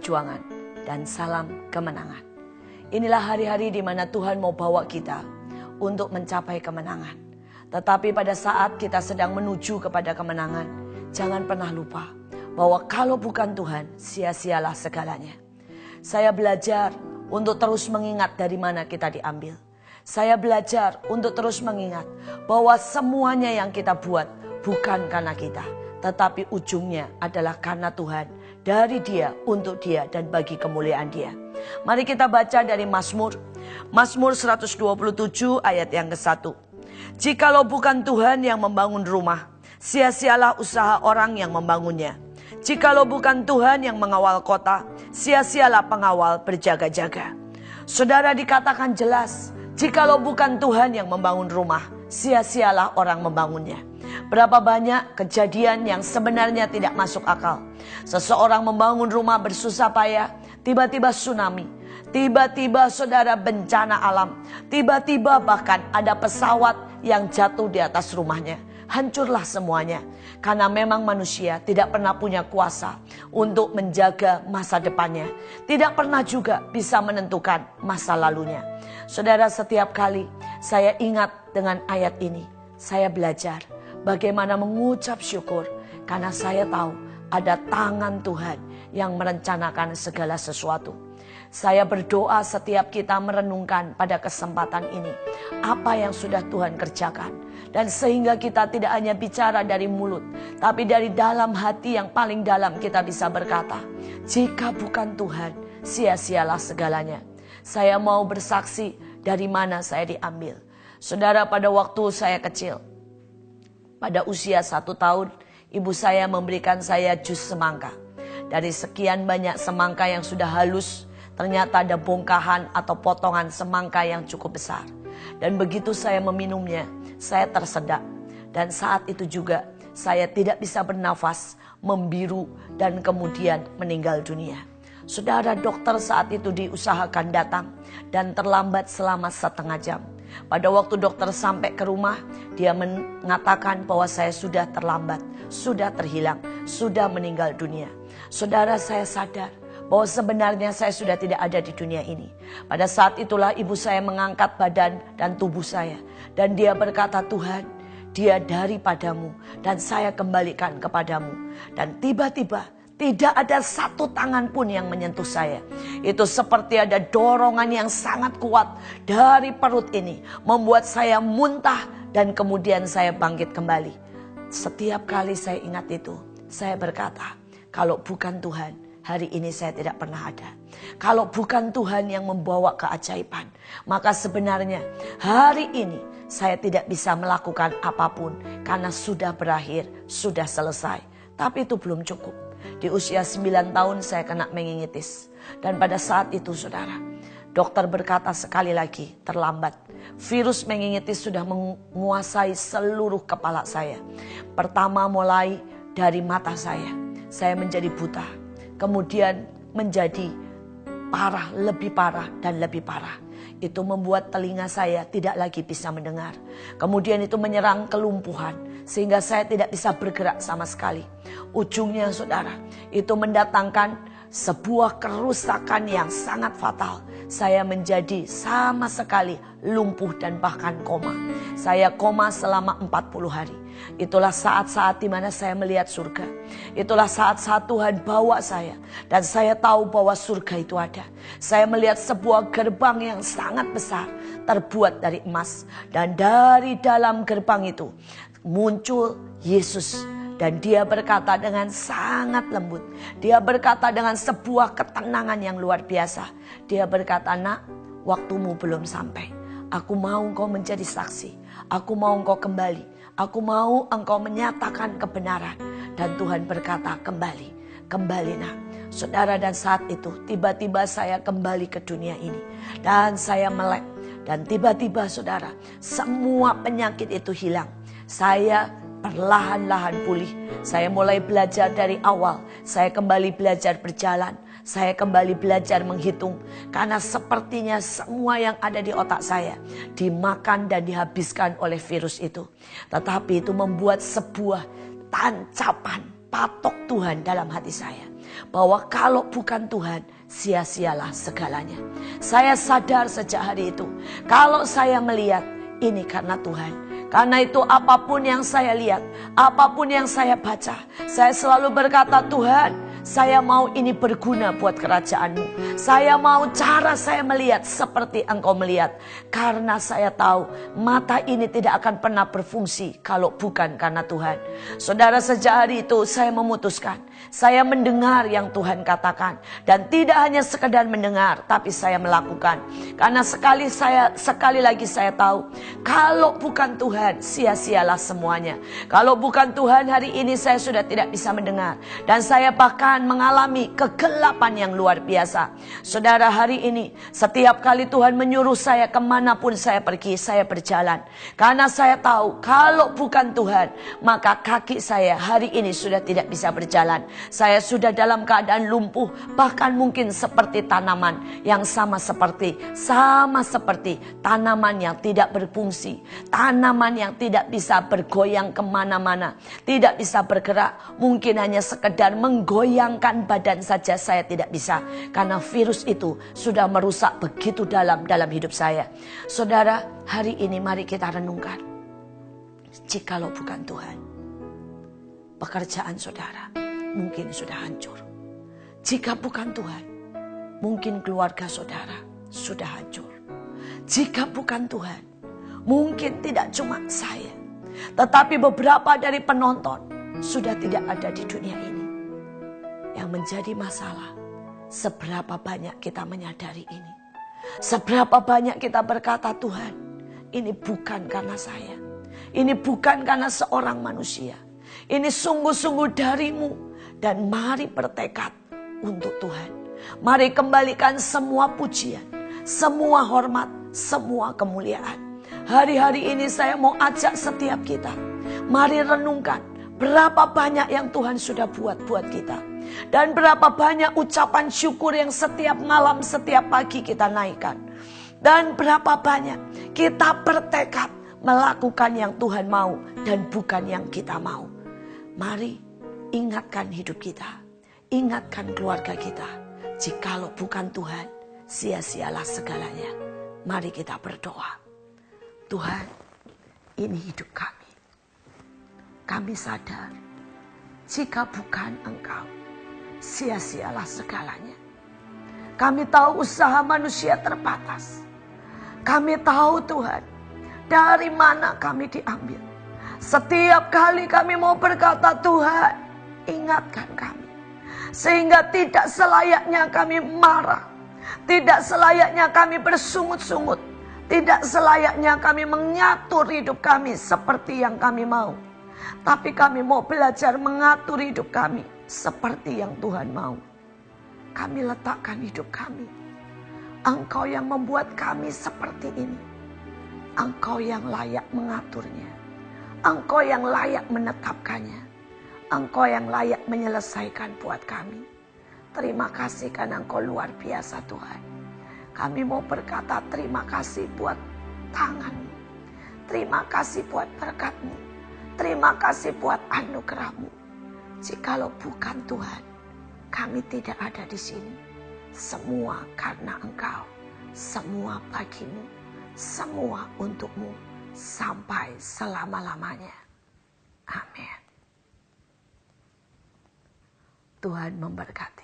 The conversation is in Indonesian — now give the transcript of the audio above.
perjuangan dan salam kemenangan. Inilah hari-hari di mana Tuhan mau bawa kita untuk mencapai kemenangan. Tetapi pada saat kita sedang menuju kepada kemenangan, jangan pernah lupa bahwa kalau bukan Tuhan, sia-sialah segalanya. Saya belajar untuk terus mengingat dari mana kita diambil. Saya belajar untuk terus mengingat bahwa semuanya yang kita buat bukan karena kita, tetapi ujungnya adalah karena Tuhan, dari Dia, untuk Dia, dan bagi kemuliaan Dia. Mari kita baca dari Mazmur 127 ayat yang ke-1. Jikalau bukan Tuhan yang membangun rumah, sia-sialah usaha orang yang membangunnya. Jikalau bukan Tuhan yang mengawal kota, sia-sialah pengawal berjaga-jaga. Saudara, dikatakan jelas, jikalau bukan Tuhan yang membangun rumah, sia-sialah orang membangunnya. Berapa banyak kejadian yang sebenarnya tidak masuk akal. Seseorang membangun rumah bersusah payah, tiba-tiba tsunami, tiba-tiba saudara bencana alam, tiba-tiba bahkan ada pesawat yang jatuh di atas rumahnya. Hancurlah semuanya. Karena memang manusia tidak pernah punya kuasa untuk menjaga masa depannya. Tidak pernah juga bisa menentukan masa lalunya. Saudara, setiap kali saya ingat dengan ayat ini, saya belajar bagaimana mengucap syukur. Karena saya tahu ada tangan Tuhan yang merencanakan segala sesuatu. Saya berdoa setiap kita merenungkan pada kesempatan ini apa yang sudah Tuhan kerjakan. Dan sehingga kita tidak hanya bicara dari mulut, tapi dari dalam hati yang paling dalam kita bisa berkata, jika bukan Tuhan, sia-sialah segalanya. Saya mau bersaksi dari mana saya diambil. Saudara, pada waktu saya kecil, pada usia 1 tahun, ibu saya memberikan saya jus semangka. Dari sekian banyak semangka yang sudah halus, ternyata ada bongkahan atau potongan semangka yang cukup besar. Dan begitu saya meminumnya, saya tersedak. Dan saat itu juga saya tidak bisa bernafas, membiru, dan kemudian meninggal dunia. Saudara, dokter saat itu diusahakan datang dan terlambat selama 1/2 jam. Pada waktu dokter sampai ke rumah, dia mengatakan bahwa saya sudah terlambat, sudah terhilang, sudah meninggal dunia. Saudara, saya sadar bahwa sebenarnya saya sudah tidak ada di dunia ini. Pada saat itulah ibu saya mengangkat badan dan tubuh saya. Dan dia berkata, Tuhan, dia daripadamu dan saya kembalikan kepadamu. Dan tiba-tiba tidak ada satu tangan pun yang menyentuh saya. Itu seperti ada dorongan yang sangat kuat dari perut ini. Membuat saya muntah dan kemudian saya bangkit kembali. Setiap kali saya ingat itu, saya berkata, kalau bukan Tuhan, hari ini saya tidak pernah ada. Kalau bukan Tuhan yang membawa keajaiban, maka sebenarnya hari ini saya tidak bisa melakukan apapun karena sudah berakhir, sudah selesai. Tapi itu belum cukup. Di usia 9 tahun saya kena meningitis. Dan pada saat itu saudara, dokter berkata sekali lagi, terlambat. Virus meningitis sudah menguasai seluruh kepala saya. Pertama mulai dari mata saya menjadi buta. Kemudian menjadi parah, lebih parah dan lebih parah. Itu membuat telinga saya tidak lagi bisa mendengar. Kemudian itu menyerang kelumpuhan sehingga saya tidak bisa bergerak sama sekali. Ujungnya saudara, itu mendatangkan sebuah kerusakan yang sangat fatal. Saya menjadi sama sekali lumpuh dan bahkan koma. Saya koma selama 40 hari. Itulah saat-saat di mana saya melihat surga. Itulah saat-saat Tuhan bawa saya. Dan saya tahu bahwa surga itu ada. Saya melihat sebuah gerbang yang sangat besar, terbuat dari emas. Dan dari dalam gerbang itu muncul Yesus. Dan dia berkata dengan sangat lembut. Dia berkata dengan sebuah ketenangan yang luar biasa. Dia berkata, nak, waktumu belum sampai. Aku mau engkau menjadi saksi. Aku mau engkau kembali. Aku mau engkau menyatakan kebenaran. Dan Tuhan berkata, kembali. Kembali nak. Saudara, dan saat itu tiba-tiba saya kembali ke dunia ini. Dan saya melek. Dan tiba-tiba saudara, semua penyakit itu hilang. Saya perlahan-lahan pulih. Saya mulai belajar dari awal. Saya kembali belajar berjalan. Saya kembali belajar menghitung. Karena sepertinya semua yang ada di otak saya dimakan dan dihabiskan oleh virus itu. Tetapi itu membuat sebuah tancapan patok Tuhan dalam hati saya. bahwa kalau bukan Tuhan, sia-sialah segalanya. Saya sadar sejak hari itu, kalau saya melihat ini karena Tuhan. Karena itu apapun yang saya lihat, apapun yang saya baca, saya selalu berkata, Tuhan, saya mau ini berguna buat kerajaan-Mu. Saya mau cara saya melihat seperti Engkau melihat. Karena saya tahu mata ini tidak akan pernah berfungsi kalau bukan karena Tuhan. Saudara, sejak hari itu saya memutuskan, saya mendengar yang Tuhan katakan. Dan tidak hanya sekedar mendengar, tapi saya melakukan. Karena sekali lagi saya tahu, kalau bukan Tuhan, sia-sialah semuanya. Kalau bukan Tuhan, hari ini saya sudah tidak bisa mendengar. Dan saya bahkan mengalami kegelapan yang luar biasa. Saudara, hari ini setiap kali Tuhan menyuruh saya kemanapun saya pergi, saya berjalan. Karena saya tahu kalau bukan Tuhan, maka kaki saya hari ini sudah tidak bisa berjalan. Saya sudah dalam keadaan lumpuh, bahkan mungkin seperti tanaman yang sama seperti tanaman yang tidak berfungsi, tanaman yang tidak bisa bergoyang kemana-mana, tidak bisa bergerak, mungkin hanya sekedar menggoyangkan badan saja saya tidak bisa, karena virus itu sudah merusak begitu dalam hidup saya. Saudara, hari ini mari kita renungkan, jikalau bukan Tuhan, pekerjaan saudara mungkin sudah hancur. Jika bukan Tuhan, mungkin keluarga saudara sudah hancur. Jika bukan Tuhan, mungkin tidak cuma saya, tetapi beberapa dari penonton sudah tidak ada di dunia ini. Yang menjadi masalah, seberapa banyak kita menyadari ini. Seberapa banyak kita berkata, Tuhan, ini bukan karena saya. Ini bukan karena seorang manusia. Ini sungguh-sungguh dari-Mu. Dan mari bertekad untuk Tuhan. Mari kembalikan semua pujian, semua hormat, semua kemuliaan. Hari-hari ini saya mau ajak setiap kita, mari renungkan berapa banyak yang Tuhan sudah buat kita. Dan berapa banyak ucapan syukur yang setiap malam, setiap pagi kita naikkan. Dan berapa banyak kita bertekad melakukan yang Tuhan mau dan bukan yang kita mau. Mari ingatkan hidup kita, ingatkan keluarga kita. Jikalau bukan Tuhan, sia-sialah segalanya. Mari kita berdoa. Tuhan, ini hidup kami. Kami sadar, jika bukan Engkau, sia-sialah segalanya. Kami tahu usaha manusia terbatas. Kami tahu Tuhan, dari mana kami diambil. Setiap kali kami mau berkata, Tuhan, ingatkan kami. Sehingga tidak selayaknya kami marah. Tidak selayaknya kami bersungut-sungut. Tidak selayaknya kami mengatur hidup kami seperti yang kami mau. Tapi kami mau belajar mengatur hidup kami seperti yang Tuhan mau. Kami letakkan hidup kami. Engkau yang membuat kami seperti ini. Engkau yang layak mengaturnya. Engkau yang layak menetapkannya. Engkau yang layak menyelesaikan buat kami. Terima kasih karena Engkau luar biasa Tuhan. Kami mau berkata terima kasih buat tangan-Mu. Terima kasih buat berkat-Mu. Terima kasih buat anugerah-Mu. Jikalau bukan Tuhan, kami tidak ada di sini. Semua karena Engkau. Semua bagi-Mu. Semua untuk-Mu. Sampai selama-lamanya. Amin. Tuhan memberkati.